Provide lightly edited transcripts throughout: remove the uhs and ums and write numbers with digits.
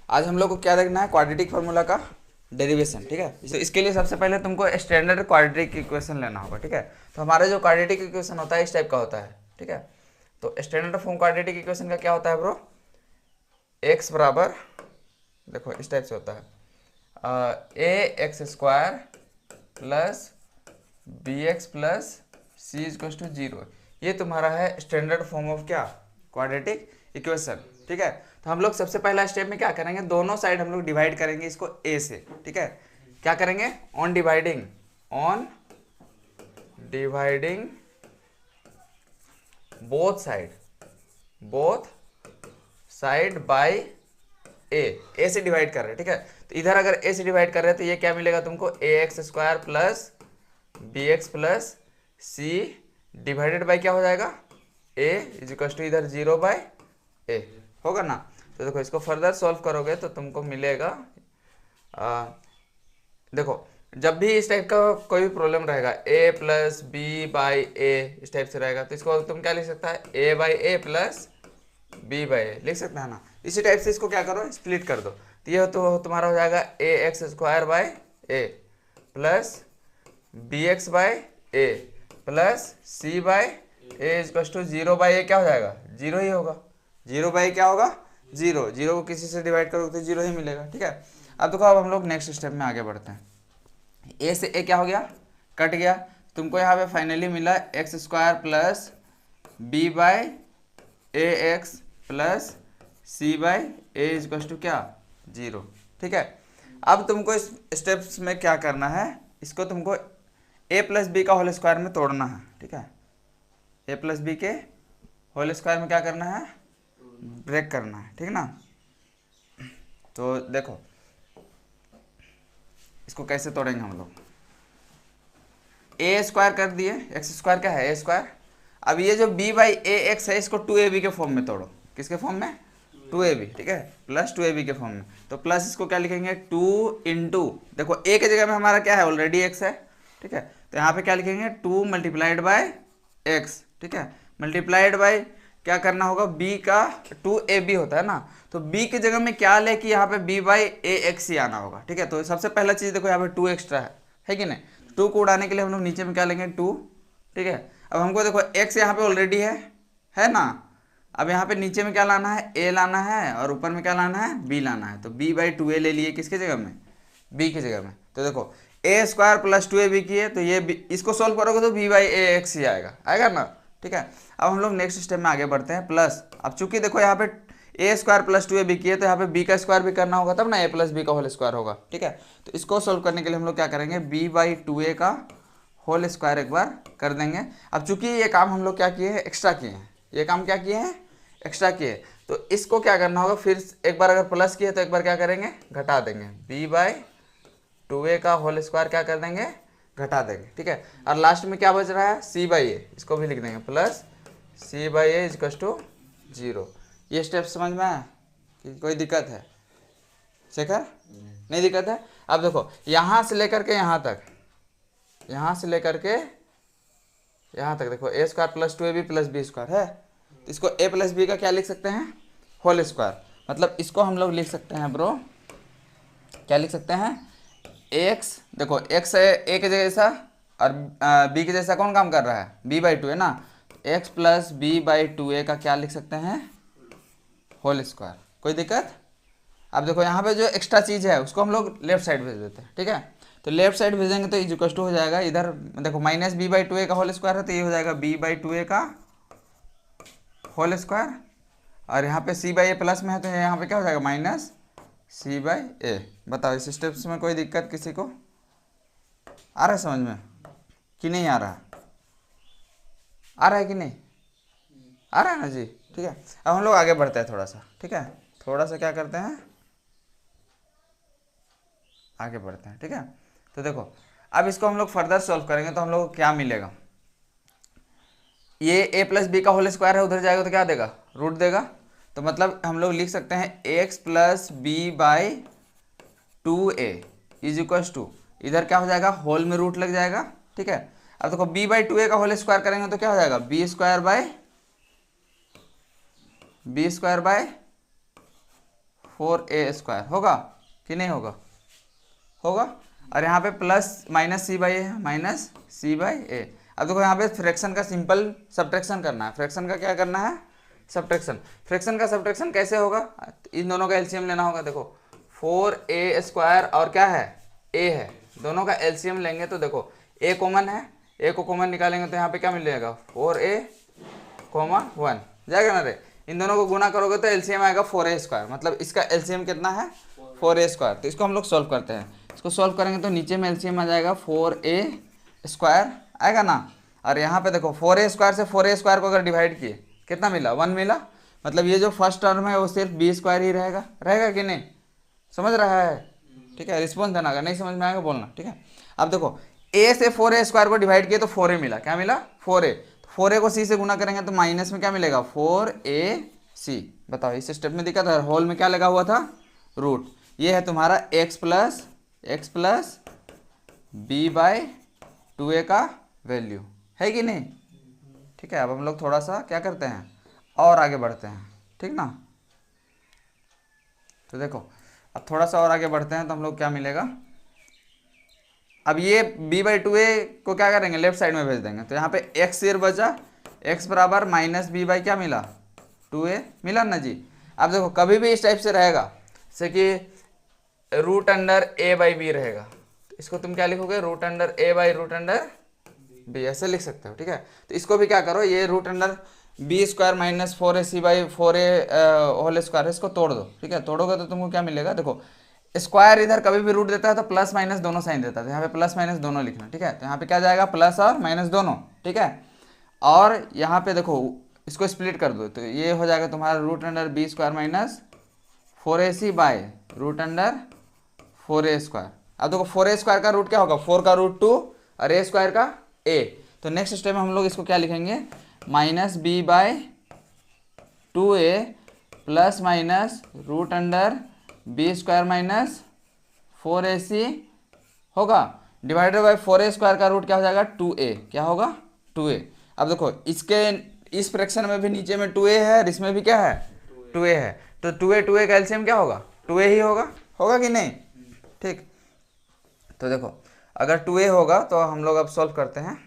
आज हम लोग को क्या देखना है, क्वाड्रेटिक फार्मूला का डेरिवेशन। ठीक है, तो इसके लिए सबसे पहले तुमको स्टैंडर्ड क्वाड्रेटिक इक्वेशन लेना होगा। ठीक है, तो हमारा जो क्वाड्रेटिक इक्वेशन होता है इस टाइप का होता है। ठीक है, तो स्टैंडर्ड फॉर्म क्वाड्रेटिक इक्वेशन का क्या होता है ब्रो, एक्स बराबर, देखो इस टाइप से होता है, a x square plus b x plus c equal to zero. ये तुम्हारा है स्टैंडर्ड फॉर्म ऑफ क्या, क्वाड्रेटिक इक्वेशन। ठीक है, तो हम लोग सबसे पहला स्टेप में क्या करेंगे, दोनों साइड हम लोग डिवाइड करेंगे इसको ए से। ठीक है, क्या करेंगे, on dividing both side by a से डिवाइड कर रहे हैं। ठीक है, तो इधर अगर ए से डिवाइड कर रहे हैं तो ये क्या मिलेगा तुमको, a x square plus b x plus c divided by क्या हो जाएगा, ए इज इक्वल टू इधर जीरो बाय ए होगा ना। तो देखो इसको फर्दर सॉल्व करोगे तो तुमको मिलेगा, देखो जब भी इस टाइप का कोई भी प्रॉब्लम रहेगा, ए प्लस बी बाई ए इस टाइप से रहेगा, तो इसको तुम क्या लिख सकता है, a by a plus b by a लिख सकता है ना। इसी टाइप से इसको क्या करो, स्प्लिट कर दो, तो ये तो तुम्हारा हो जाएगा a x square by a plus b x by a plus c by a equal to zero by a क्या हो जाएगा, जीरो ही होगा। जीरो बाई क्या होगा, जीरो। जीरो को किसी से डिवाइड करोगे तो जीरो ही मिलेगा। ठीक है, अब देखो अब हम लोग नेक्स्ट स्टेप में आगे बढ़ते हैं। ए से ए क्या हो गया, कट गया, तुमको यहाँ पे फाइनली मिला x square plus b by a x plus c by a equal to क्या, जीरो। ठीक है, अब तुमको इस स्टेप्स में क्या करना है, इसको तुमको ए प्लस बी का होल स्क्वायर में तोड़ना है। ठीक है, ए प्लस बी के होल स्क्वायर में क्या करना है, ब्रेक करना है। ठीक ना, तो देखो इसको कैसे तोड़ेंगे हम लोग, ए स्क्वायर कर दिए, एक्स स्क्वायर क्या है ए स्क्वायर। अब ये जो बी बाई ए एक्स है इसको टू ए बी के फॉर्म में तोड़ो, किसके फॉर्म में, टू ए बी। ठीक है, प्लस टू ए बी के फॉर्म में, तो प्लस इसको क्या लिखेंगे, टू इंटू, देखो ए के जगह में हमारा क्या है, ऑलरेडी एक्स है। ठीक है, तो यहाँ पे क्या लिखेंगे, टू मल्टीप्लाइड बाय एक्स। ठीक है, मल्टीप्लाइड बाय क्या करना होगा, b का टू ए बी होता है ना, तो b की जगह में क्या ले कि यहाँ पे b बाई ए एक्स ही आना होगा। ठीक है, तो सबसे पहला चीज़ देखो यहाँ पे टू एक्स्ट्रा है कि नहीं, टू को उड़ाने के लिए हम लोग नीचे में क्या लेंगे, टू। ठीक है, अब हमको देखो x यहाँ पे ऑलरेडी है ना, अब यहाँ पे नीचे में क्या लाना है, a लाना है, और ऊपर में क्या लाना है, b लाना है, तो b बाई टू ए ले लिए किसके जगह में, b की जगह में। तो देखो a square plus two a b की है, तो ये इसको सॉल्व करोगे तो b बाई ए एक्स ही आएगा ना। ठीक है, अब हम लोग नेक्स्ट स्टेप में आगे बढ़ते हैं, प्लस, अब चूंकि देखो यहाँ पे a square plus two a b की है, तो यहाँ पे बी का स्क्वायर भी करना होगा तब ना ए प्लस बी का होल स्क्वायर होगा। ठीक है, तो इसको सोल्व करने के लिए हम लोग क्या करेंगे, बी बाई टू ए का होल स्क्वायर एक बार कर देंगे। अब चूंकि ये काम हम लोग क्या किए हैं, एक्स्ट्रा किए हैं, ये काम क्या किए हैं, एक्स्ट्रा किए, तो इसको क्या करना होगा, फिर एक बार अगर प्लस किए तो एक बार क्या करेंगे, घटा देंगे, बी बाई टू ए का होल स्क्वायर क्या कर देंगे, घटा देंगे। ठीक है, और लास्ट में क्या बच रहा है, सी बाई ए, इसको भी लिख देंगे, plus c by a equal to zero. ये स्टेप समझ में आया कि कोई दिक्कत है, शेखर, नहीं दिक्कत है। अब देखो यहाँ से लेकर के यहाँ तक, यहाँ से लेकर के यहाँ तक देखो a square plus two a b plus b square है, तो इसको ए प्लस बी का क्या लिख सकते हैं, होल स्क्वायर। मतलब इसको हम लोग लिख सकते हैं ब्रो, क्या लिख सकते हैं, एक्स, देखो एक्स है ए के जैसा और बी के जैसा कौन काम कर रहा है, बी बाई टू है ना, x plus b by two a का क्या लिख सकते हैं, होल स्क्वायर। कोई दिक्कत। अब देखो यहाँ पे जो एक्स्ट्रा चीज़ है उसको हम लोग लेफ्ट साइड भेज देते हैं। ठीक है, तो लेफ्ट साइड भेजेंगे तो इज इक्वल टू हो जाएगा, इधर देखो minus b by two a का होल स्क्वायर है, तो ये हो जाएगा बी बाई टू ए का होल स्क्वायर, और यहाँ पे सी बाई ए प्लस में है तो यहाँ पे क्या हो जाएगा, माइनस सी बाई ए। बताओ इस स्टेप्स में कोई दिक्कत किसी को आ रहा है समझ में कि नहीं आ रहा है कि नहीं आ रहा है ना जी। ठीक है, अब हम लोग आगे बढ़ते हैं थोड़ा सा। ठीक है, थोड़ा सा क्या करते हैं, आगे बढ़ते हैं। ठीक है, तो देखो अब इसको हम लोग फर्दर सॉल्व करेंगे तो हम लोग को क्या मिलेगा, ये a प्लस बी का होल स्क्वायर है, उधर जाएगा तो क्या देगा, रूट देगा, तो मतलब हम लोग लिख सकते हैं x plus b by two a is equal to, इधर क्या हो जाएगा, होल में रूट लग जाएगा। ठीक है, अब देखो b बाई टू ए का होल स्क्वायर करेंगे तो क्या हो जाएगा, बी स्क्वायर बाय 4a² होगा कि नहीं होगा? होगा। और यहाँ पे प्लस माइनस सी बाई ए है, माइनस सी बाई ए। अब देखो यहाँ पे फ्रैक्शन का सिंपल सब्ट्रैक्शन करना है। फ्रैक्शन का क्या करना है? सब्ट्रैक्शन। फ्रैक्शन का सब्ट्रैक्शन कैसे होगा? इन दोनों का एलसीएम लेना होगा। देखो 4a² और क्या है? a है, दोनों का एलसीएम लेंगे तो देखो a कॉमन है, a को कॉमन निकालेंगे तो यहाँ पे क्या मिलेगा? 4a, 1 जाएगा ना रे। इन दोनों को गुना करोगे तो एलसीएम आएगा 4a², मतलब इसका एलसीएम कितना है? 4a²। तो इसको हम लोग सॉल्व करते हैं। इसको सॉल्व करेंगे तो नीचे में एलसीएम आ जाएगा 4a² आएगा ना। और यहाँ पे देखो 4a² से 4a² को अगर डिवाइड किए कितना मिला? 1 मिला। मतलब ये जो फर्स्ट टर्म है वो सिर्फ b² ही रहेगा, रहेगा कि नहीं? समझ रहा है? ठीक है, रिस्पॉन्स देना। अगर नहीं समझ में आएगा बोलना, ठीक है। अब देखो a से 4a² को डिवाइड किए तो 4a मिला। क्या मिला? 4a। 4a को c से गुना करेंगे तो माइनस में क्या मिलेगा? 4ac। बताओ इस स्टेप में दिक्कत है? होल में क्या लगा हुआ था? रूट। ये है तुम्हारा x प्लस b/2a का वैल्यू, है कि नहीं? ठीक है। अब हम लोग थोड़ा सा क्या करते हैं और आगे बढ़ते हैं, ठीक ना। तो देखो अब थोड़ा सा और आगे बढ़ते हैं तो हम लोग क्या मिलेगा? अब ये b/2a को क्या करेंगे? लेफ्ट साइड में भेज देंगे। तो यहाँ पे x सिर बचा, x बराबर माइनस b बाई क्या मिला? 2a मिला ना जी। अब देखो कभी भी इस टाइप से रहेगा जैसे कि √a/b रहेगा, तो इसको तुम क्या लिखोगे? √a/√b ऐसे लिख सकते हो, ठीक है। तो इसको भी क्या करो, ये √b² माइनस 4ac/4a² है, इसको तोड़ दो, ठीक है। तोड़ोगे तो तुमको क्या मिलेगा? देखो स्क्वायर इधर कभी भी रूट देता है तो प्लस माइनस दोनों साइन देता है, तो यहाँ पे प्लस माइनस दोनों लिखना, ठीक है। तो यहाँ पे क्या जाएगा? प्लस और माइनस दोनों, ठीक है। और यहाँ पे देखो इसको स्प्लिट कर दो तो ये हो जाएगा तुम्हारा √b² माइनस 4ac/√4a²। अब देखो 4a² का रूट क्या होगा? 4 का रूट 2 और a² का a। तो नेक्स्ट स्टेप में हम लोग इसको क्या लिखेंगे? Minus b/2a plus minus √b² minus 4ac होगा, डिवाइडेड बाई 4a² का रूट क्या हो जाएगा? 2a। क्या होगा? 2a। अब देखो इसके इस फ्रैक्शन में भी नीचे में 2a है और इसमें भी क्या है? 2a है। तो 2a का एलसीएम क्या होगा? 2a ही होगा, होगा कि नहीं? ठीक। तो देखो अगर 2a होगा तो हम लोग अब सॉल्व करते हैं।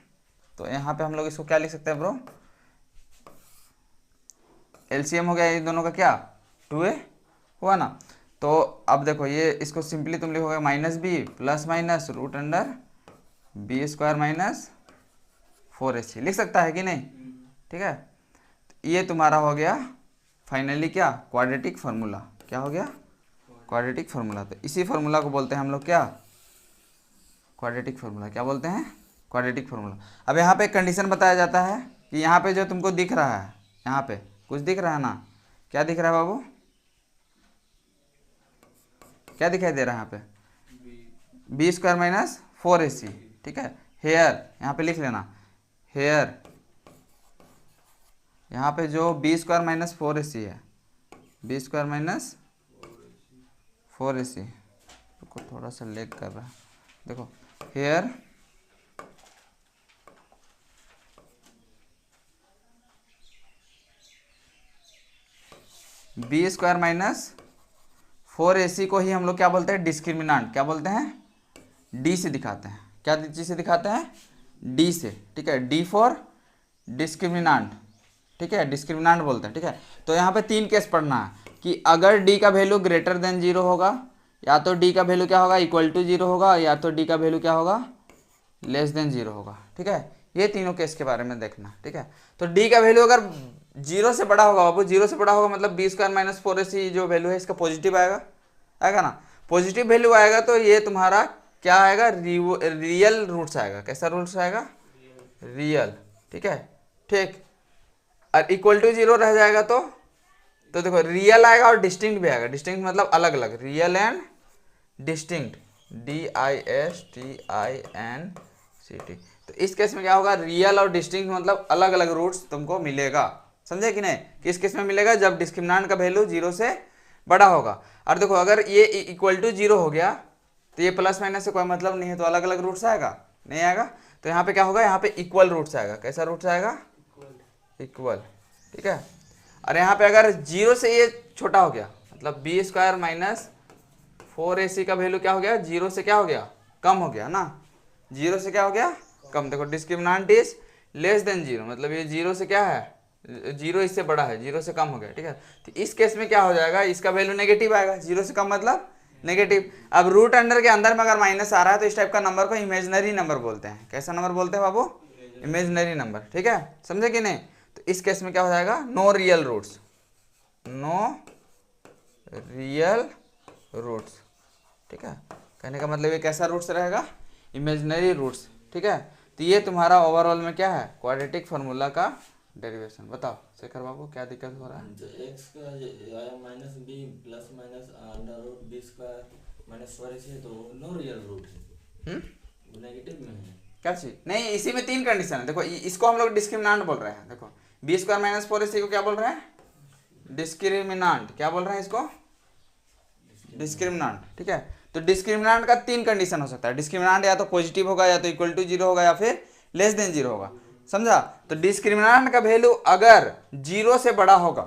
तो यहाँ पे हम लोग इसको क्या लिख सकते हैं ब्रो? एलसीएम हो गया ये दोनों का क्या? 2a हुआ ना। तो अब देखो ये इसको सिंपली तुम लिखोगे minus b plus minus √b² minus 4ac लिख सकता है कि नहीं? ठीक है। तो ये तुम्हारा हो गया फाइनली क्या? Quadratic formula. क्या हो गया? Quadratic formula. तो इसी फार्मूला को बोलते हैं हम लोग क्या? Quadratic formula. क्या बोलते हैं? Quadratic formula. अब यहाँ पे एक कंडीशन बताया जाता है कि यहाँ पे जो तुमको दिख रहा है, यहाँ पे कुछ दिख रहा है ना? क्या दिख रहा है बाबू? क्या दिखाई दे रहा है यहाँ पे? b² माइनस 4ac, ठीक है। हेयर यहाँ पे लिख लेना, हेयर यहाँ पे जो b² माइनस 4ac है, b² माइनस 4ac को थोड़ा सा लेग कर रहा है। देखो हेयर b² माइनस 4ac को ही हम लोग क्या बोलते हैं? डिस्क्रिमिनांट। क्या बोलते हैं? d से दिखाते हैं। क्या चीज से दिखाते हैं? d से, ठीक है। d फॉर डिस्क्रिमिनांट, ठीक है, डिस्क्रिमिनांट बोलते हैं, ठीक है। तो यहाँ पे 3 केस पढ़ना है कि अगर d का वैल्यू ग्रेटर देन 0 होगा, या तो d का वैल्यू क्या होगा? इक्वल टू 0 होगा, या तो d का वैल्यू क्या होगा? लेस देन 0 होगा, ठीक है। ये तीनों केस के बारे में देखना, ठीक है। तो d का वैल्यू अगर 0 से बड़ा होगा बाबू, 0 से बड़ा होगा मतलब b² माइनस 4ac जो वैल्यू है इसका पॉजिटिव आएगा, आएगा ना। पॉजिटिव वैल्यू आएगा तो ये तुम्हारा क्या आएगा? रियल रूट्स आएगा। कैसा रूट्स आएगा? रियल, ठीक है, ठीक। और इक्वल टू 0 रह जाएगा तो देखो रियल आएगा और डिस्टिंक्ट भी आएगा। डिस्टिंक्ट मतलब अलग अलग, रियल एंड डिस्टिंक्ट, DISTINCT। तो इस केस में क्या होगा? रियल और डिस्टिंक्ट मतलब अलग अलग रूट्स तुमको मिलेगा, समझे कि नहीं? किस केस में मिलेगा? जब डिस्क्रिमिनांट का वैल्यू 0 से बड़ा होगा। और देखो अगर ये इक्वल टू 0 हो गया तो ये प्लस माइनस से कोई मतलब नहीं है, तो अलग अलग रूट्स आएगा, नहीं आएगा। तो यहाँ पे क्या होगा? यहाँ पे इक्वल रूट्स आएगा। कैसा रूट्स आएगा? इक्वल, ठीक है। और यहाँ पे अगर 0 से ये छोटा हो गया मतलब बी स्क्वायर माइनस 4ac का वैल्यू क्या हो गया, जीरो से क्या हो गया, कम हो गया ना, जीरो से क्या हो गया, कम। देखो discriminant is less than zero, मतलब ये जीरो से क्या है, जीरो इससे बड़ा है, जीरो से कम हो गया, ठीक है। तो इस केस में क्या हो जाएगा, इसका वैल्यू नेगेटिव आएगा, जीरो से कम मतलब नेगेटिव। अब रूट अंडर के अंदर में अगर माइनस आ रहा है तो इस टाइप का नंबर को इमेजिनरी नंबर बोलते हैं। कैसा नंबर बोलते हैं बाबू, इमेजिनरी नंबर, ठीक है, समझे कि नहीं। तो इस केस में क्या हो जाएगा, no real roots, no real roots, ठीक है। कहने का मतलब ये कैसा रूट्स रहेगा, इमेजिनरी रूट्स, ठीक है। तो ये तुम्हारा ओवरऑल में क्या है, क्वाड्रेटिक फार्मूला का डेरिवेशन। बताओ शेखर बाबू क्या दिक्कत हो रहा है। एक्स का आया minus b plus minus under root b square minus 4ac है, तो नो रियल रूट है, नेगेटिव में है। क्या चीज नहीं, इसी में तीन कंडीशन है। देखो इसको हम लोग डिस्क्रिमिनेंट बोल रहे हैं। देखो बी स्क्वायर माइनस 4ac को क्या बोल रहे हैं, डिस्क्रिमिनेंट। क्या बोल रहे हैं इसको, डिस्क्रिमिनेंट, ठीक है। तो डिस्क्रिमिनेंट का तीन कंडीशन हो सकता है। डिस्क्रिमिनेंट या तो पॉजिटिव होगा, या तो इक्वल टू जीरो होगा, या फिर लेस देन जीरो होगा, समझा। तो डिस्क्रिमिनेंट का वैल्यू अगर जीरो से बड़ा होगा,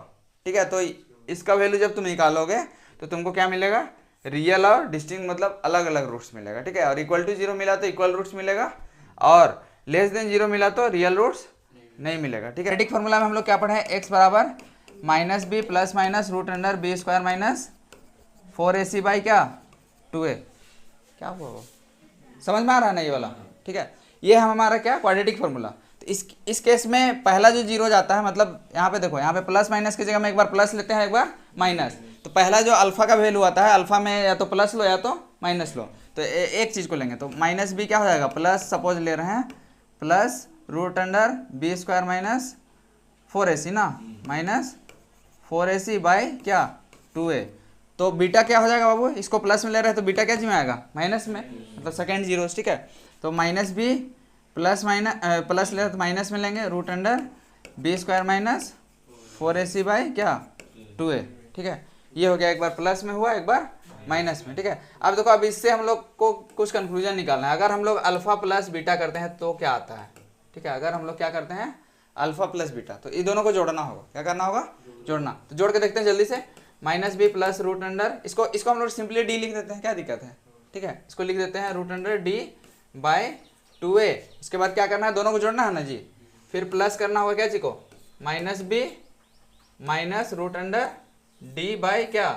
ठीक है, तो इसका वैल्यू जब तुम निकालोगे तो तुमको क्या मिलेगा, रियल और डिस्टिंक्ट, मतलब अलग अलग रूट्स मिलेगा, ठीक है। और इक्वल टू जीरो मिला तो इक्वल रूट्स मिलेगा, और लेस देन जीरो मिला तो रियल रूट्स नहीं मिलेगा, ठीक है। क्वाड्रेटिक फॉर्मूला में हम लोग क्या पढ़े हैं, एक्स बराबर minus b plus minus root under b square minus 4ac by क्या 2a। क्या हुआ वो, समझ में आ रहा है ना ये वाला, ठीक है। ये हमारा क्या क्वाड्रेटिक फार्मूला। तो इस केस में पहला जो जीरो जाता है, मतलब यहाँ पे देखो, यहाँ पे प्लस माइनस की जगह में एक बार प्लस लेते हैं, एक बार माइनस। तो पहला जो अल्फा का वैल्यू आता है, अल्फा में या तो प्लस लो या तो माइनस लो। तो एक चीज़ को लेंगे, तो माइनस बी क्या हो जाएगा, प्लस सपोज ले रहे हैं plus root under b square minus 4ac ना, माइनस 4ac बाई क्या 2a। तो बीटा क्या हो जाएगा बाबू, इसको प्लस में ले रहे हैं तो बीटा क्या जी में आएगा, माइनस में, मतलब सेकेंड जीरो, ठीक है। तो minus b plus minus plus ले रहे तो माइनस में लेंगे, root under b square minus 4ac by क्या 2a, ठीक है। ये हो गया, एक बार प्लस में हुआ, एक बार माइनस में, ठीक है। अब देखो, अब इससे हम लोग को कुछ कंक्लूजन निकालना है। अगर हम लोग अल्फा प्लस बीटा करते हैं तो क्या आता है, ठीक है। अगर हम लोग क्या करते हैं, अल्फा प्लस बीटा, तो ये दोनों को जोड़ना होगा। क्या करना होगा, जोड़ना। तो जोड़ के देखते हैं जल्दी से, minus b plus root under, इसको हम लोग सिंपली डी लिख देते हैं, क्या दिक्कत है, ठीक है। इसको लिख देते हैं root under D by 2a। उसके बाद क्या करना है, दोनों को जोड़ना है ना जी, फिर प्लस करना होगा क्या जी को, minus b minus root under D by क्या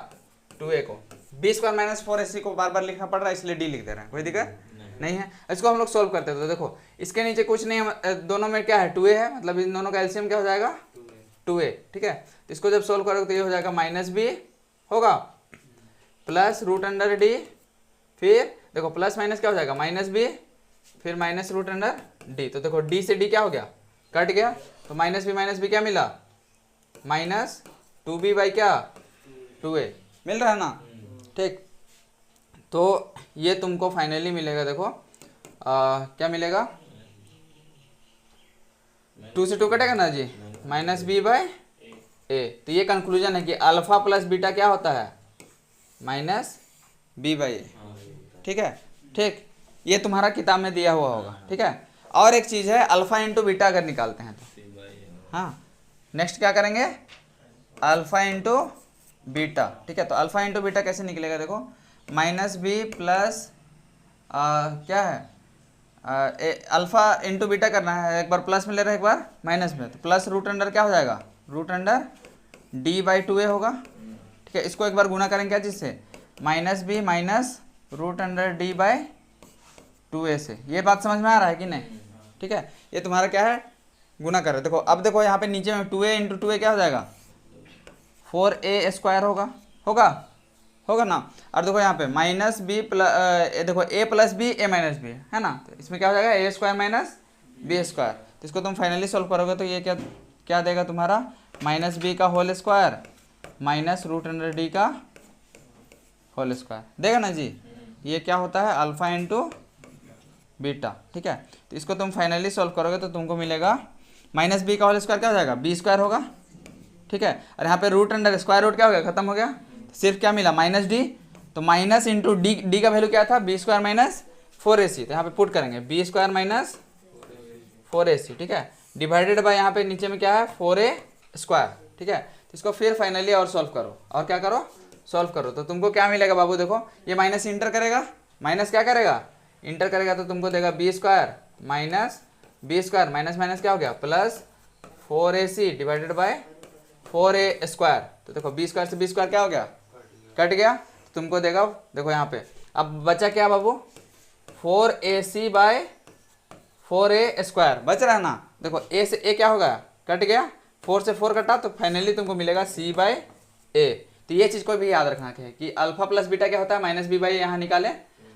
2a को। बी स्क्वायर माइनस 4ac को बार बार लिखना पड़ रहा है, इसलिए डी लिख दे रहे हैं, कोई दिक्कत नहीं है। इसको हम लोग सोल्व करते हैं। तो देखो इसके नीचे कुछ नहीं, दोनों में क्या है 2a है, मतलब इन दोनों का एलसीएम क्या हो जाएगा 2a, ठीक है। तो इसको जब सोल्व करोगे तो ये हो जाएगा माइनस बी होगा प्लस रूट अंडर डी, फिर देखो प्लस माइनस क्या हो जाएगा माइनस बी, फिर माइनस रूट अंडर डी। तो देखो डी से डी क्या हो गया, कट गया। तो माइनस बी क्या मिला, माइनस 2b बाई क्या 2a मिल रहा है ना, ठीक। तो ये तुमको फाइनली मिलेगा, देखो क्या मिलेगा, 2 से 2 कटेगा ना जी, माइनस बी बाई ए। तो ये कंक्लूजन है कि अल्फा प्लस बीटा क्या होता है, माइनस बी बाई ए, ठीक है, ठीक। ये तुम्हारा किताब में दिया हुआ होगा, ठीक है। और एक चीज़ है, अल्फा इंटू बीटा अगर निकालते हैं तो, हाँ नेक्स्ट क्या करेंगे, अल्फा इंटू बीटा, ठीक है। तो अल्फा इंटू बीटा कैसे निकलेगा, देखो माइनस बी प्लस क्या है अल्फा इंटू बीटा करना है, एक बार प्लस में ले रहे हैं, एक बार माइनस में। तो प्लस रूट अंडर क्या हो जाएगा, root under D by 2a होगा, ठीक है। इसको एक बार गुना करेंगे क्या जिससे, minus b minus root under D by 2a से। ये बात समझ में आ रहा है कि नहीं, ठीक है। ये तुम्हारा क्या है, गुना कर रहे। देखो अब देखो यहाँ पे नीचे में 2a इंटू 2a क्या हो जाएगा 4a स्क्वायर होगा ना। और देखो यहाँ पे माइनस बी प्लस देखो a plus b a minus b है ना, तो इसमें क्या हो जाएगा a square minus b square. तो इसको तुम फाइनली सॉल्व करोगे तो ये क्या देगा तुम्हारा, माइनस बी का whole square minus root under D का होल स्क्वायर देगा ना जी। ये क्या होता है, अल्फा इंटू बीटा, ठीक है। तो इसको तुम फाइनली सॉल्व करोगे तो तुमको मिलेगा माइनस बी का होल स्क्वायर क्या हो जाएगा, बी स्क्वायर होगा, ठीक है। और यहाँ पे रूट अंडर स्क्वायर रूट क्या हो गया, खत्म हो गया, सिर्फ क्या मिला माइनस डी। तो माइनस इंटू डी का वैल्यू क्या था, बी स्क्वायर माइनस 4ac। तो यहाँ पे पुट करेंगे बी स्क्वायर माइनस 4ac, ठीक है, डिवाइडेड बाय यहाँ पे नीचे में क्या है 4a स्क्वायर, ठीक है। तो इसको फिर फाइनली और सॉल्व करो, और क्या करो सॉल्व करो तो तुमको क्या मिलेगा बाबू, देखो ये माइनस इंटर करेगा, माइनस क्या करेगा, इंटर करेगा, तो तुमको देगा b square minus b square minus minus क्या हो गया plus 4ac divided by 4a square. तो देखो बी स्क्वायर से बी स्क्वायर क्या हो गया, कट गया, तुमको देगा देखो यहाँ पे अब बचा क्या बाबू 4ac बाय 4a स्क्वायर बच रहा है ना। देखो a से a क्या होगा, कट गया, 4 से 4 कटा, तो फाइनली तुमको मिलेगा c बाय a। तो ये चीज़ को भी याद रखना है कि अल्फा प्लस बीटा क्या होता है माइनस बी बाई ए, यहाँ निकाले,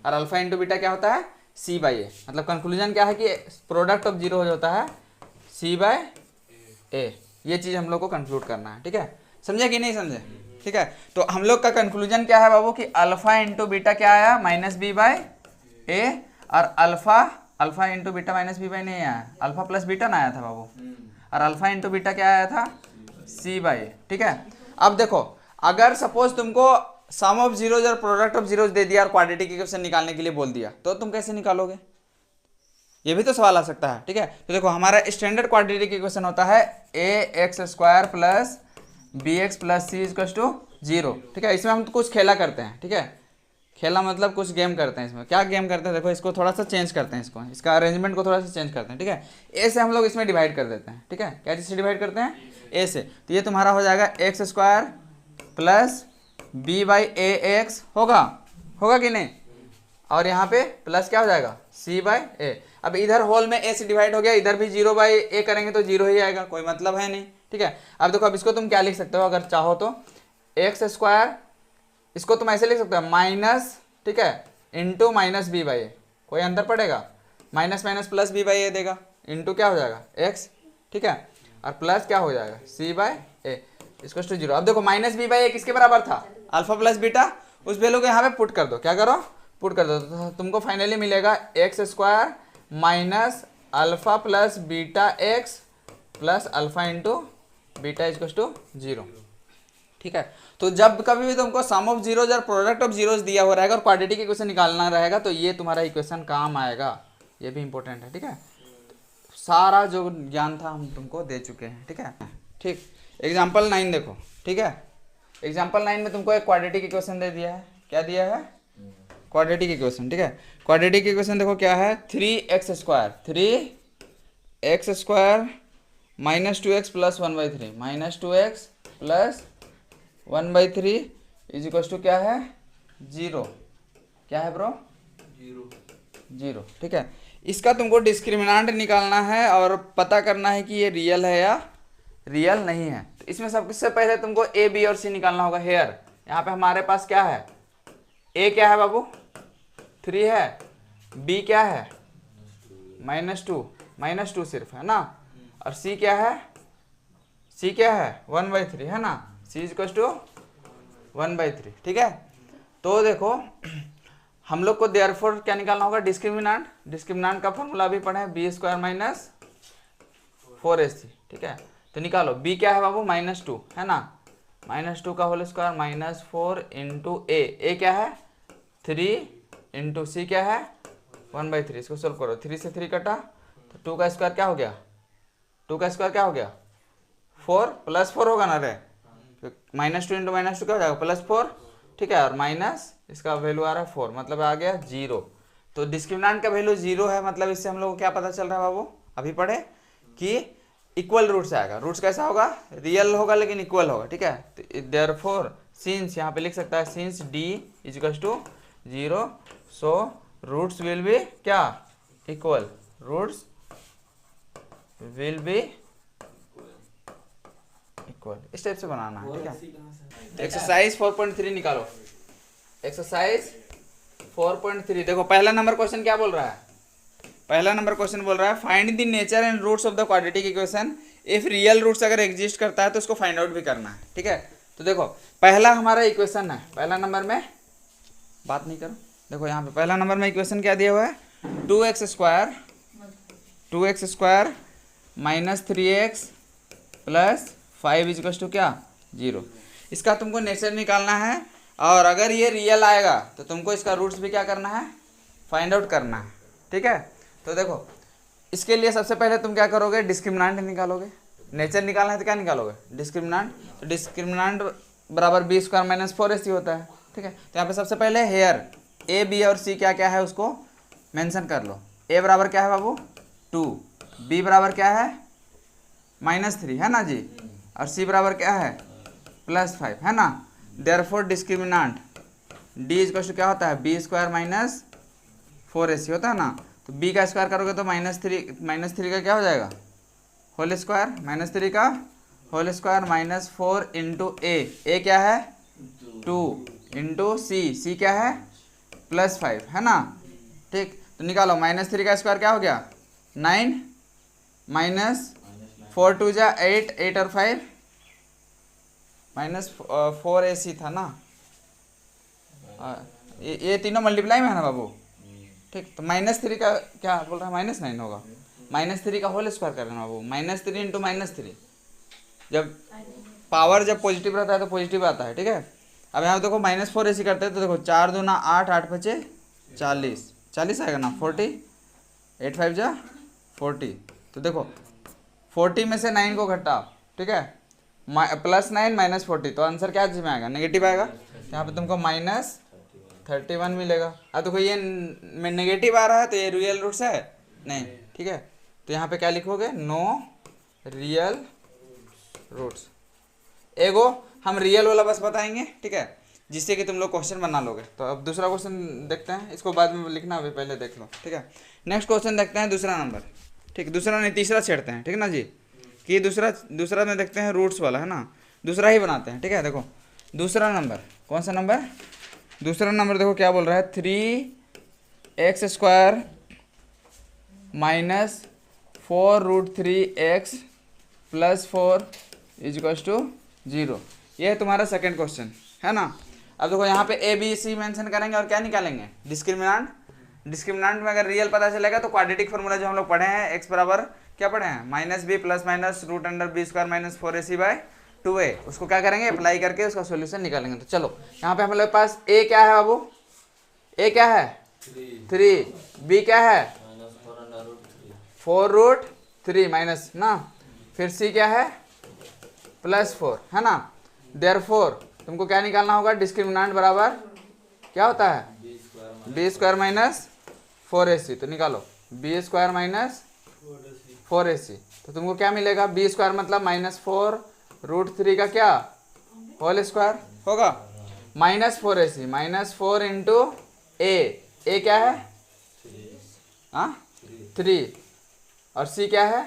और अल्फा इंटू बीटा क्या होता है c बाई ए। मतलब कंक्लूजन क्या है कि प्रोडक्ट ऑफ जीरो होता है c बाय ए। ये चीज़ हम लोग को कंक्लूड करना है, ठीक है, समझे कि नहीं समझे, ठीक है। तो हम लोग का कंक्लूजन क्या है बाबू कि अल्फा इंटू बीटा क्या आया माइनस बी बाय ए, और alpha into beta minus b by नहीं आया, अल्फा प्लस बीटा ना आया था बाबू, और अल्फा इंटू बीटा क्या आया था c बाई ए, ठीक है। अब देखो अगर सपोज तुमको सम ऑफ जीरोज और प्रोडक्ट ऑफ जीरोज दे दिया और क्वाड्रेटिक इक्वेशन निकालने के लिए बोल दिया, तो तुम कैसे निकालोगे, ये भी तो सवाल आ सकता है, ठीक है। तो देखो हमारा स्टैंडर्ड क्वाड्रेटिक इक्वेशन होता है ax square plus bx plus c equals to 0, ठीक है। इसमें हम कुछ खेला करते हैं, ठीक है, खेला मतलब कुछ गेम करते हैं। इसमें क्या गेम करते हैं, देखो इसको थोड़ा सा चेंज करते हैं, इसका अरेंजमेंट को थोड़ा सा चेंज करते हैं, ठीक है। a से हम लोग इसमें डिवाइड कर देते हैं, ठीक है, क्या चीज़ से डिवाइड करते हैं a से, तो ये तुम्हारा हो जाएगा x square plus b by a x होगा कि नहीं, और यहाँ पे प्लस क्या हो जाएगा c बाई ए। अब इधर होल में a से डिवाइड हो गया, इधर भी 0 बाई ए करेंगे तो 0 ही आएगा, कोई मतलब है नहीं, ठीक है। अब देखो अब इसको तुम क्या लिख सकते हो अगर चाहो तो एक्स स्क्वायर, इसको तुम ऐसे लिख सकते हो माइनस, ठीक है, into minus b by a, कोई अंतर पड़ेगा, minus minus plus b by a देगा, इंटू क्या हो जाएगा एक्स, ठीक है, और प्लस क्या हो जाएगा c बाई ए इसको टू 0। अब देखो माइनस बी बाई ए किसके बराबर था, अल्फा प्लस बीटा, उस वैल्यू को यहाँ पे पुट कर दो, क्या करो पुट कर दो, तो तुमको फाइनली मिलेगा x square minus alpha plus beta x plus alpha into beta equals to 0, ठीक है। तो जब कभी भी तुमको सम ऑफ जीरोज और प्रोडक्ट ऑफ जीरोज दिया हो रहेगा और क्वाड्रेटिक इक्वेशन निकालना रहेगा, तो ये तुम्हारा इक्वेशन काम आएगा, ये भी इंपॉर्टेंट है, ठीक है। सारा जो ज्ञान था हम तुमको दे चुके हैं, ठीक है, ठीक। एग्जाम्पल 9 देखो, ठीक है, एग्जाम्पल 9 में तुमको एक क्वाड्रेटिक इक्वेशन दे दिया है, क्या दिया है क्वाड्रेटिक इक्वेशन, ठीक है। क्वाड्रेटिक इक्वेशन देखो क्या है 3x square minus 2x plus 1/3 minus 2x plus 1/3 is equal to क्या है 0, क्या है ब्रो 0, ठीक है। इसका तुमको डिस्क्रिमिनेंट निकालना है और पता करना है कि ये रियल है या रियल नहीं है। तो इसमें सबसे पहले तुमको a b और c निकालना होगा। हेयर यहाँ पे हमारे पास क्या है, a क्या है बाबू 3 है, b क्या है -2 सिर्फ है ना, और c क्या है 1/3 है ना, c इक्वल्स टू 1/3, ठीक है। तो देखो हम लोग को देयरफॉर क्या निकालना होगा डिस्क्रिमिनेंट का फॉर्मूला भी पढ़े b स्क्वायर माइनस 4ac, ठीक है। तो निकालो b क्या है बाबू -2 है ना, -2 का होल स्क्वायर -4 इंटू a क्या है 3 इंटू c क्या है 1/3, इसको सोल्व करो, 3 से 3 कटा तो 2 का स्क्वायर क्या हो गया 4 प्लस 4 होगा ना रे, -2 इंटू -2 क्या हो जाएगा +4, ठीक है, और माइनस इसका वैल्यू आ रहा है 4, मतलब आ गया 0। तो डिस्क्रिमिनेंट का वैल्यू 0 है, मतलब इससे हम लोग को क्या पता चल रहा है बाबू, अभी पढ़े कि इक्वल रूट्स आएगा। रूट्स कैसा होगा, रियल होगा लेकिन इक्वल होगा, ठीक है। तो देयरफॉर सिंस यहाँ पे लिख सकता है since d is equal to 0, so roots will be क्या equal, roots will be equal, इस टाइप से बनाना है, ठीक है। एक्सरसाइज 4.3 निकालो, एक्सरसाइज 4.3 देखो पहला नंबर क्वेश्चन क्या बोल रहा है, पहला नंबर क्वेश्चन बोल रहा है find the nature and roots of the quadratic equation if real roots अगर एग्जिस्ट करता है तो उसको फाइंड आउट भी करना है, ठीक है। तो देखो पहला हमारा इक्वेशन है, पहला नंबर में बात नहीं करो, देखो यहाँ पे पहला नंबर में इक्वेशन क्या दिया हुआ है 2x square minus 3x plus 5 is equal to क्या 0। इसका तुमको नेचर निकालना है, और अगर ये रियल आएगा तो तुमको इसका रूट्स भी क्या करना है फाइंड आउट करना है, ठीक है। तो देखो इसके लिए सबसे पहले तुम क्या करोगे डिस्क्रिमिनेंट निकालोगे, नेचर निकालना है तो क्या निकालोगे डिस्क्रिमिनेंट। तो डिस्क्रिमिनेंट बराबर बी स्क्वायर माइनस 4ac होता है, ठीक है। तो यहाँ पे सबसे पहले हेयर ए बी और सी क्या क्या है उसको मेंशन कर लो। ए बराबर क्या है बाबू 2, बी बराबर क्या है -3 है ना जी, और सी बराबर क्या है +5 है ना। देयरफॉर डिस्क्रिमिनेंट डी इज क्या होता है बी स्क्वायर माइनस 4ac होता है ना। तो b का स्क्वायर करोगे तो -3 का क्या हो जाएगा होल स्क्वायर, -3 का होल स्क्वायर -4 इंटू ए क्या है 2 इंटू सी क्या है +5 है ना, ठीक। तो निकालो -3 का स्क्वायर क्या हो गया 9 -4 2 जा 8 और 5 -4ac था ना। ये तीनों मल्टीप्लाई में है ना बाबू, ठीक। तो -3 का क्या बोल रहा है -9 होगा, -3 का होल स्क्वायर कर लेना बाबू, -3 इंटू -3। जब पावर जब पॉजिटिव रहता है तो पॉजिटिव आता है, ठीक है। अब यहाँ देखो -4ac करते हैं तो देखो 4 दूना 8 8 बचे 40 आएगा ना, 40 8 5 जा 40। तो देखो 40 में से 9 को घटाओ, ठीक है, +9 -40 तो आंसर क्या में आएगा नेगेटिव आएगा। यहाँ पे तुमको -31 मिलेगा। अब देखो ये नेगेटिव आ रहा है तो ये रियल रूट्स है नहीं, ठीक है। तो यहाँ पे क्या लिखोगे नो रियल रूट्स। एगो हम रियल वाला बस बताएंगे, ठीक है, जिससे कि तुम लोग क्वेश्चन बना लोगे। तो अब दूसरा क्वेश्चन देखते हैं, इसको बाद में लिखना, अभी पहले देख लो, ठीक है। नेक्स्ट क्वेश्चन देखते हैं दूसरा नंबर, ठीक, दूसरा नहीं तीसरा छेड़ते हैं, ठीक है ना जी, कि दूसरा में देखते हैं रूट्स वाला है ना, दूसरा ही बनाते हैं, ठीक है। देखो दूसरा नंबर कौन सा नंबर, दूसरा नंबर देखो क्या बोल रहा है 3x² -4√3x + 4 = 0। ये है तुम्हारा सेकंड क्वेश्चन है ना। अब देखो यहाँ पे ए बी सी मेंशन करेंगे और क्या निकालेंगे डिस्क्रिमिनेंट। डिस्क्रिमिनेंट में अगर रियल पता चलेगा तो क्वाड्रेटिक फार्मूला जो हम लोग पढ़े हैं x बराबर क्या पढ़े हैं -b ± √(b² - 4ac/2a), उसको क्या करेंगे अप्लाई करके उसका सॉल्यूशन निकालेंगे। तो चलो यहाँ पे हम लोग के पास a क्या है बाबू, a क्या है 3, b क्या है -4√3 माइनस ना, फिर c क्या है +4 है ना। देयरफॉर तुमको क्या निकालना होगा डिस्क्रिमिनेंट बराबर क्या होता है b² - 4ac। तो निकालो b² - 4ac। तो तुमको क्या मिलेगा b² मतलब -4√3 का क्या होल स्क्वायर होगा -4ac -4 इंटू ए क्या है 3 और c क्या है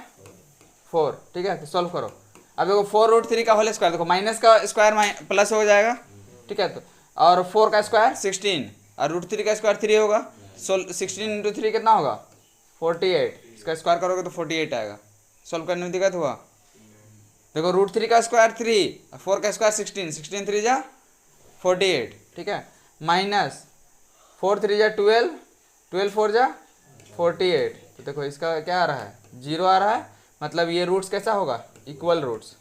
4, ठीक है। तो सॉल्व करो। अब देखो 4√3 का होल स्क्वायर, देखो माइनस का स्क्वायर प्लस हो जाएगा, ठीक है। तो और 4 का स्क्वायर 16 और √3 का स्क्वायर 3 होगा। 16 इंटू 3 कितना होगा 48, इसका स्क्वायर करोगे तो 48 आएगा। सॉल्व करने में दिक्कत हुआ। देखो √3 का स्क्वायर 3 4 का स्क्वायर 16 3 जा 48, ठीक है, माइनस 4 3 जा 12 4 जा 48। तो देखो इसका क्या आ रहा है 0 आ रहा है, मतलब ये रूट्स कैसा होगा इक्वल रूट्स,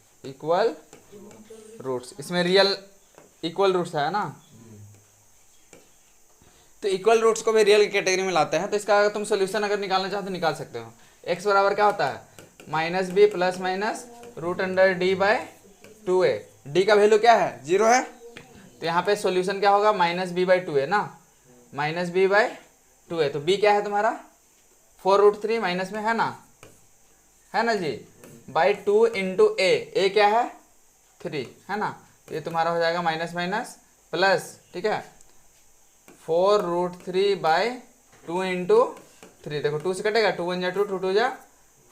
इसमें रियल इक्वल रूट्स है ना। तो इक्वल रूट्स को भी रियल की कैटेगरी में लाते हैं। तो इसका अगर तुम सोल्यूशन अगर निकालना चाहो तो निकाल सकते हो। x बराबर क्या होता है -b ± √d/2a। d का वैल्यू क्या है 0 है, तो यहाँ पे सोल्यूशन क्या होगा -b/2a ना, -b/2a। तो b क्या है तुम्हारा 4√3 माइनस में है ना जी, /2 इंटू ए क्या है 3 है ना। तो ये तुम्हारा हो जाएगा माइनस प्लस, ठीक है, 4√3/2 इंटू 3। देखो 2 से कटेगा 2 1 जा 2 2 2 जा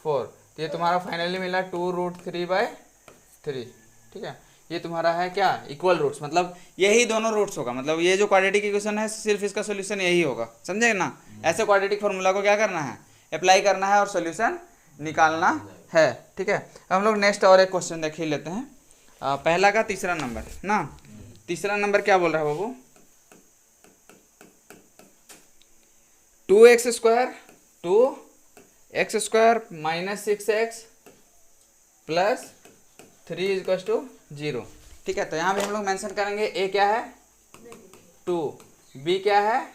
4। तो ये तुम्हारा फाइनली मिला 2√3/3, ठीक है। ये तुम्हारा है क्या इक्वल रूट्स, मतलब यही दोनों रूट्स होगा, मतलब ये जो क्वाड्रेटिक इक्वेशन है सिर्फ इसका सोल्यूशन यही होगा, समझे ना। ऐसे क्वाड्रेटिक फार्मूला को क्या करना है अप्लाई करना है और सोल्यूशन निकालना है, ठीक है। अब हम लोग नेक्स्ट और एक क्वेश्चन देख ही लेते हैं। पहला का तीसरा नंबर ना, तीसरा नंबर क्या बोल रहा है बाबू 2x² -6x + 3 = 0, ठीक है। तो यहाँ पे हम लोग मेंशन करेंगे a क्या है 2, b क्या है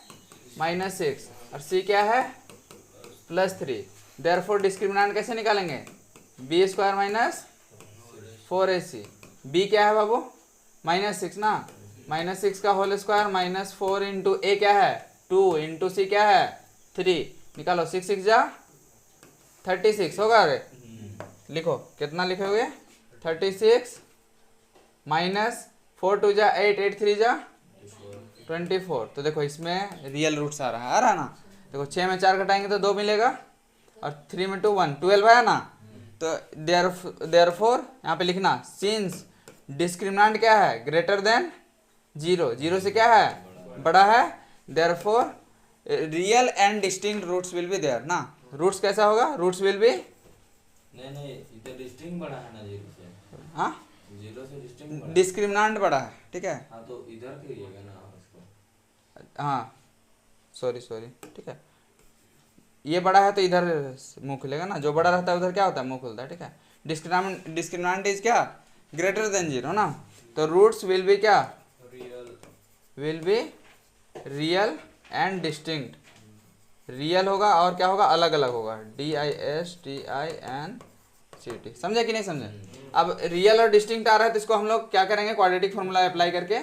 -6 और c क्या है +3। देयरफॉर डिस्क्रिमिनेंट कैसे निकालेंगे b² - 4ac। b क्या है बाबू -6 ना, -6 का होल स्क्वायर -4 इंटू ए क्या है 2 इंटू सी क्या है 3, निकालो 6 6 जा 36 होगा। अरे लिखो कितना लिखोगे 36 -4 2 जा 8 8 3 जा 24। तो देखो इसमें रियल रूट्स आ रहा है ना। देखो 6 में 4 घटाएंगे तो 2 मिलेगा और 3 में 2 1 12 है ना। तो देयरफॉर यहाँ पे लिखना सिंस डिस्क्रिमिनेंट क्या है ग्रेटर देन 0, 0 से क्या है बड़ा है, therefore real and distinct roots will be there ना। रूट्स कैसा होगा, रूट्स विल बी नहीं इधर डिस्टिंक्ट बड़ा है ना 0 से। हाँ 0 से डिस्टिंक्ट बड़ा डिस्क्रिमिनेंट बड़ा है, ठीक है। हाँ तो इधर करिएगा ना उसको। हाँ सॉरी ठीक है, ये बड़ा है तो इधर मुंह खुलेगा ना, जो बड़ा रहता है उधर क्या होता है मुंह खुलता है, ठीक है। डिस्क्रिमिनेंट इज क्या ग्रेटर देन 0 ना। तो रूट्स विल बी क्या will be real and distinct, real होगा और क्या होगा अलग अलग होगा, DISTINCT, समझे कि नहीं समझे। अब रियल और डिस्टिंक्ट आ रहा है तो इसको हम लोग क्या करेंगे क्वाड्रेटिक फॉर्मूला अप्लाई करके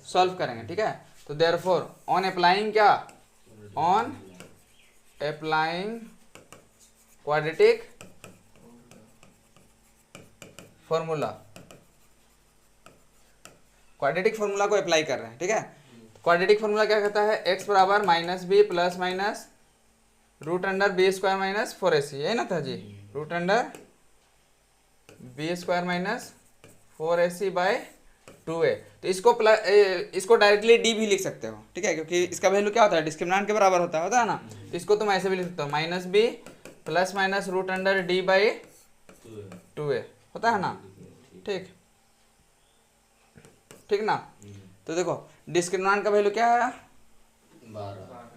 सॉल्व करेंगे, ठीक है। तो देयरफॉर ऑन अप्लाइंग क्या on applying quadratic formula, quadratic formula को अप्लाई कर रहे हैं, ठीक है। क्वाड्रेटिक फॉर्मूला क्या कहता है x बराबर -b plus minus √b square minus 4ac, यही ना था जी, √b square minus 4ac by 2a। तो इसको डायरेक्टली d भी लिख सकते हो, ठीक है, क्योंकि इसका वैल्यू क्या होता है डिस्क्रिमिनेंट के बराबर होता है ना। तो इसको तुम ऐसे भी लिख सकते हो -b plus minus √d by 2a होता है ना, ठीक ना। तो देखो डिस्क्रिमिनेंट का वैल्यू क्या है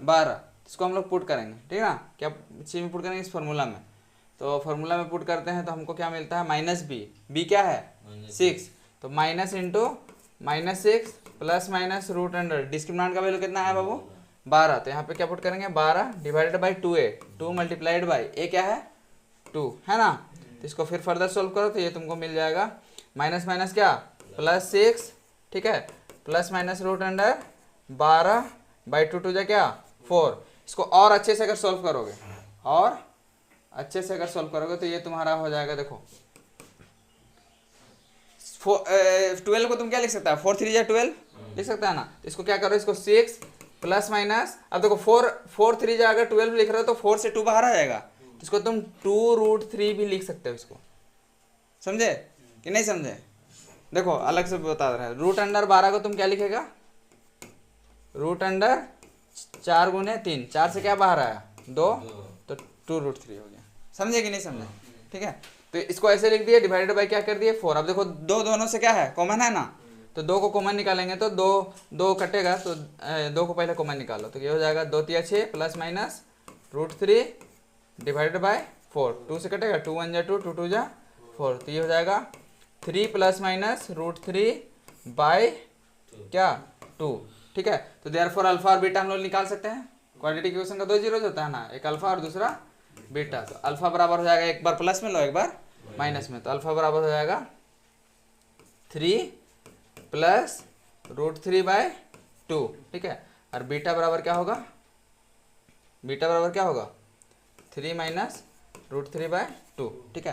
12, इसको हम लोग पुट करेंगे, ठीक है ना। क्या चीज में पुट करेंगे इस फार्मूला में, तो फार्मूला में पुट करते हैं तो हमको क्या मिलता है -b क्या है 6, तो minus into -6 plus minus √, discriminant का वैल्यू कितना है बाबू 12, तो यहाँ पे क्या पुट करेंगे 12 divided by 2a, 2 multiplied by a क्या है 2 है ना। तो इसको फिर फर्दर सोल्व करो तो ये तुमको मिल जाएगा माइनस माइनस क्या +6, ठीक है, प्लस माइनस √12 बाई 2 2 जा क्या 4। इसको और अच्छे से अगर सोल्व करोगे तो ये तुम्हारा हो जाएगा, देखो 12 को तुम क्या लिख सकता है 4 3 जा 12 लिख सकता है ना। तो इसको क्या करो, इसको 6 प्लस माइनस, अब देखो 4 3 जा अगर 12 लिख रहे हो तो 4 से 2 बाहर आ जाएगा, तो इसको तुम 2√3 भी लिख सकते हो, इसको समझे कि नहीं समझे। देखो अलग से बता रहा है, √12 को तुम क्या लिखेगा √4 गुने 3, 4 से क्या बाहर आया 2, तो 2√3 हो गया, समझे कि नहीं समझे, ठीक है। तो इसको ऐसे लिख दिए डिवाइडेड बाय क्या कर दिए 4। अब देखो दोनों से क्या है कॉमन है ना, तो 2 को कॉमन निकालेंगे तो 2 कटेगा, तो 2 को पहले कॉमन निकालो, तो ये हो जाएगा 2 3 6 प्लस माइनस √3 डिवाइडेड बाय 4, 2 से कटेगा 2 1 जा 2 2 2 जा 4, तो ये हो जाएगा 3 प्लस माइनस √3 बाय क्या 2, ठीक है। तो देयरफॉर अल्फा और बीटा हम लोग निकाल सकते हैं, क्वाड्रेटिक इक्वेशन का 2 जीरोज होता है ना, एक अल्फा और दूसरा बीटा। तो अल्फा बराबर हो जाएगा, एक बार प्लस में लो एक बार माइनस में, तो अल्फा बराबर हो जाएगा 3 प्लस √3 बाय 2, ठीक है। और बीटा बराबर क्या होगा 3 माइनस √3 बाय 2, ठीक है।